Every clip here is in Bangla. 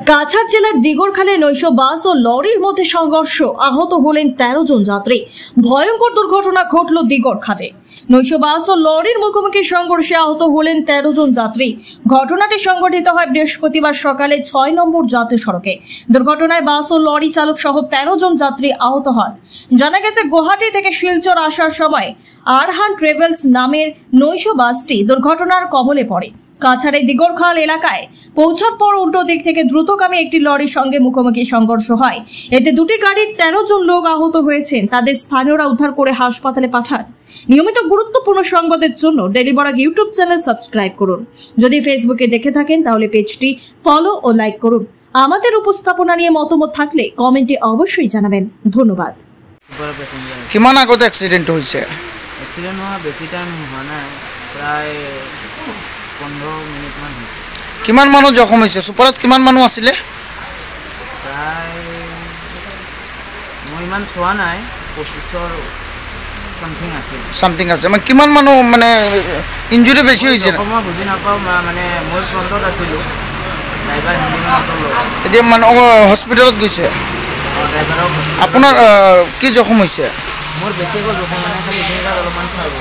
কাছাড় জেলার দিগরখালে নৈশ বাস ও লরির মধ্যে সংঘর্ষ, আহত হলেন 13 জন যাত্রী। ভয়ঙ্কর দুর্ঘটনা ঘটল দিগরখালে। নৈশ বাস ও লরির মুখোমুখি সংঘর্ষে আহত হলেন 13 জন যাত্রী। ঘটনাটি সংঘটিত হয় বৃহস্পতিবার সকালে 6 নম্বর জাতীয় সড়কে। দুর্ঘটনায় বাস ও লরি চালক সহ 13 জন যাত্রী আহত হন। জানা গেছে, গুয়াহাটি থেকে শিলচর আসার সময় আরহান ট্রাভেলস নামের নৈশ বাসটি দুর্ঘটনার কবলে পড়ে। কাছাড়ের দিগরখাল এলাকায় পৌঁছার পর উল্টো দিক থেকে দ্রুতগামী একটি লরির সঙ্গে মুখোমুখি সংঘর্ষ হয়। এতে দুটি গাড়ির 13 জন লোক আহত হয়েছেন। তাদের স্থানীয়রা উদ্ধার করে হাসপাতালে পাঠান। নিয়মিত গুরুত্বপূর্ণ সংবাদের জন্য daily Barak YouTube channel subscribe করুন। যদি ফেসবুকে দেখে থাকেন তাহলে পেজটি ফলো ও লাইক করুন। আমাদের উপস্থাপনা নিয়ে মতামত থাকলে কমেন্টে অবশ্যই জানাবেন। ধন্যবাদ। কিমান আগতে এক্সিডেন্ট হয়েছে? এক্সিডেন্ট হওয়া বেশি টাইম হোৱা নাই, প্রায় 15 মিনিট মান হৈছে। কিমান মানুহ জখম হৈছে? সুপাৰত কিমান মানুহ আছিলে? প্রায় মই ইমান চোৱা নাই, 25 সামথিং আছিল। সামথিং আছে মানে কিমান মানুহ মানে ইনজুৰি বেছি হৈছে? মই বুজি নাপাওঁ, মানে মই ফ্ৰণ্টত আছিলোঁ, ড্ৰাইভাৰ হেণ্ডিমেনৰ লগত। এতিয়া মানে হস্পিটেলত গৈছে? ড্ৰাইভাৰক আপোনাৰ কি জখম হৈছে? মোৰ বেছিকৈ জখম মানে খালি ডিঙিত অলপমান চাব।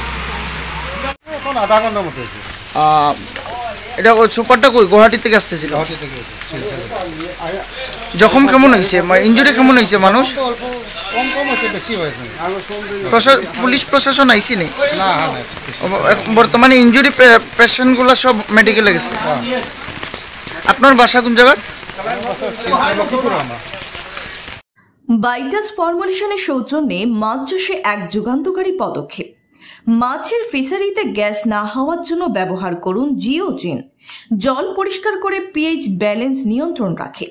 এখন আধা ঘন্টার মতো হয়েছে। এটা সুপারটা কই? গুয়াহাটি থেকে আসতেছিল। গুয়াহাটি থেকে জখম কেমন হয়েছে? ইনজুরি কেমন হয়েছে? মানুষ অল্প কম কম হয়েছে, বেশি হয়েছে। পুলিশ প্রশাসন আইসি নি? না, হ্যাঁ, বর্তমানে ইনজুরি পেশেন্টগুলো সব মেডিকেলে গেছে। আপনার বাসা কোন জায়গা? লক্ষ্মীপুর। আমরা বাইটাস ফর্মুলেশনের সৌজন্যে মাছ চাষে এক যুগান্তকারী পদক্ষেপ। মাছের ফিশারিতে গ্যাস না হওয়ার জন্য ব্যবহার করুন জিওজিন। জল পরিষ্কার করে পিএইচ ব্যালেন্স নিয়ন্ত্রণ রাখে।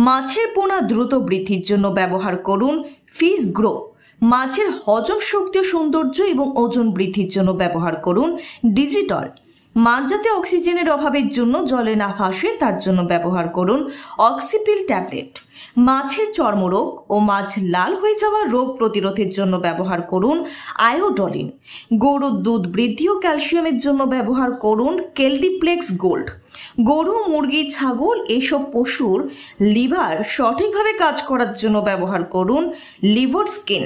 মাছের পোনা দ্রুত বৃদ্ধির জন্য ব্যবহার করুন ফিশ গ্রো। মাছের হজম শক্তি ও সৌন্দর্য এবং ওজন বৃদ্ধির জন্য ব্যবহার করুন ডিজিটল। মাছ যাতে অক্সিজেনের অভাবের জন্য জলে না ভাসে তার জন্য ব্যবহার করুন অক্সিপিল ট্যাবলেট। মাছের চর্মরোগ ও মাছ লাল হয়ে যাওয়া রোগ প্রতিরোধের জন্য ব্যবহার করুন আয়োডলিন। গরুর দুধ বৃদ্ধি ও ক্যালসিয়ামের জন্য ব্যবহার করুন কেলডিপ্লেক্স গোল্ড। গরু, মুরগি, ছাগল এসব পশুর লিভার সঠিকভাবে কাজ করার জন্য ব্যবহার করুন লিভার স্কিন।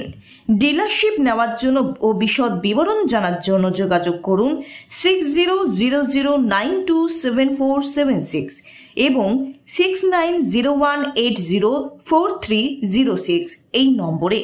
ডিলারশিপ নেওয়ার জন্য ও বিশদ বিবরণ জানার জন্য যোগাযোগ করুন 6000927476 এবং 6901804306 এই নম্বরে।